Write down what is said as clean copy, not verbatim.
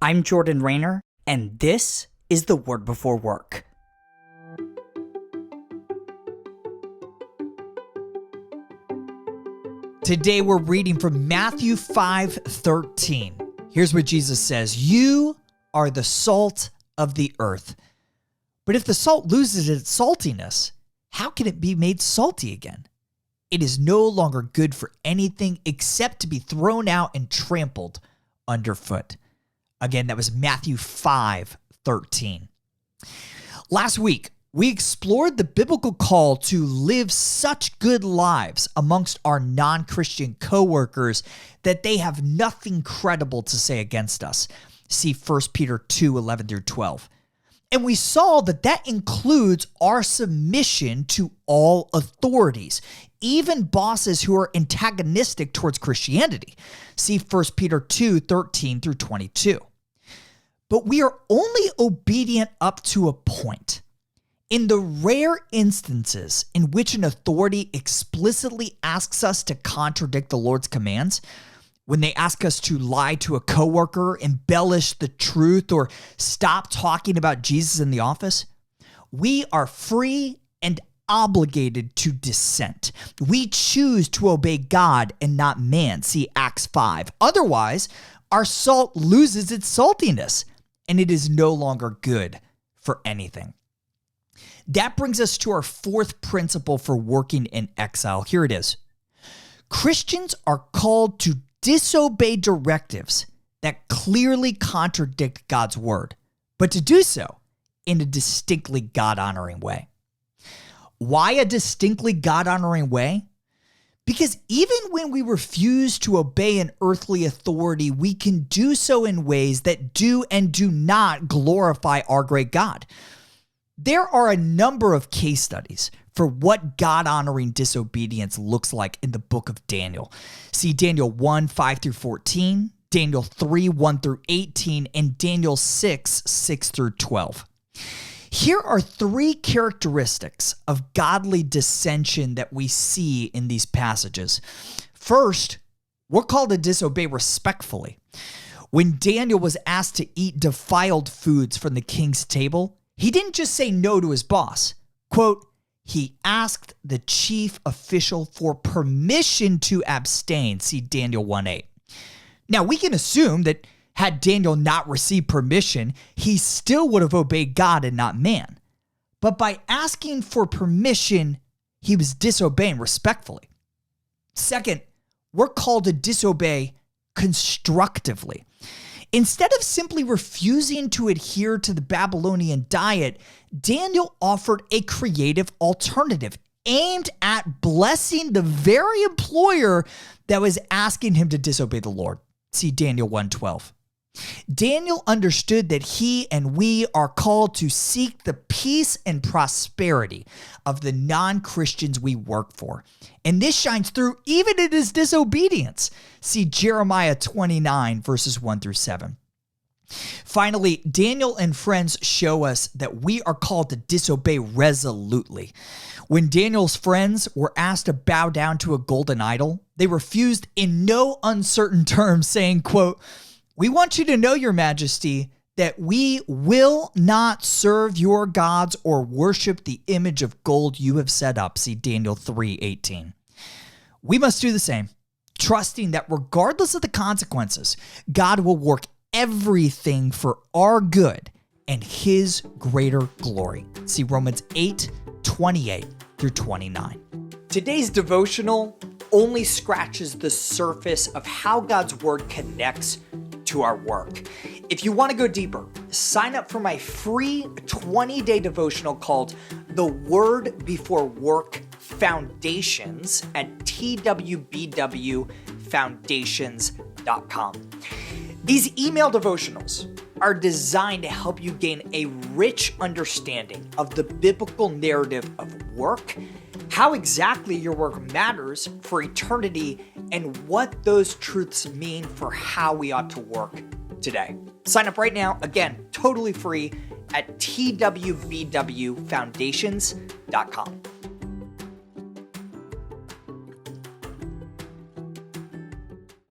I'm Jordan Raynor, and this is the Word Before Work. Today we're reading from Matthew 5:13. Here's what Jesus says: "You are the salt of the earth. But if the salt loses its saltiness, how can it be made salty again? It is no longer good for anything except to be thrown out and trampled underfoot." Again, that was Matthew 5:13. Last week, we explored the biblical call to live such good lives amongst our non-Christian coworkers that they have nothing credible to say against us. See 1 Peter 2:11 through 12. And we saw that that includes our submission to all authorities, even bosses who are antagonistic towards Christianity. See 1 Peter 2:13 through 22. But we are only obedient up to a point. In the rare instances in which an authority explicitly asks us to contradict the Lord's commands, when they ask us to lie to a coworker, embellish the truth, or stop talking about Jesus in the office, we are free and obligated to dissent. We choose to obey God and not man. See Acts 5. Otherwise, our salt loses its saltiness, and it is no longer good for anything. That brings us to our fourth principle for working in exile. Here it is. Christians are called to disobey directives that clearly contradict God's word, but to do so in a distinctly God-honoring way. Why a distinctly God-honoring way? Because even when we refuse to obey an earthly authority, we can do so in ways that do and do not glorify our great God. There are a number of case studies for what God-honoring disobedience looks like in the book of Daniel. See Daniel 1:5 through 14, Daniel 3:1 through 18, and Daniel 6:6 through 12. Here are three characteristics of godly dissension that we see in these passages. First, we're called to disobey respectfully. When Daniel was asked to eat defiled foods from the king's table, he didn't just say no to his boss. Quote, he asked the chief official for permission to abstain. See Daniel 1:8. Now, we can assume that had Daniel not received permission, he still would have obeyed God and not man. But by asking for permission, he was disobeying respectfully. Second, we're called to disobey constructively. Instead of simply refusing to adhere to the Babylonian diet, Daniel offered a creative alternative aimed at blessing the very employer that was asking him to disobey the Lord. See Daniel 1:12. Daniel understood that he and we are called to seek the peace and prosperity of the non-Christians we work for. And this shines through even in his disobedience. See Jeremiah 29, verses 1 through 7. Finally, Daniel and friends show us that we are called to disobey resolutely. When Daniel's friends were asked to bow down to a golden idol, they refused in no uncertain terms, saying, quote, "We want you to know, Your Majesty, that we will not serve your gods or worship the image of gold you have set up." See Daniel 3:18. We must do the same, trusting that regardless of the consequences, God will work everything for our good and his greater glory. See Romans 8:28 through 29. Today's devotional only scratches the surface of how God's word connects to our work. If you want to go deeper, sign up for my free 20-day devotional called The Word Before Work Foundations at twbwfoundations.com. These email devotionals are designed to help you gain a rich understanding of the biblical narrative of work, how exactly your work matters for eternity, and what those truths mean for how we ought to work today. Sign up right now, again, totally free at twbwfoundations.com.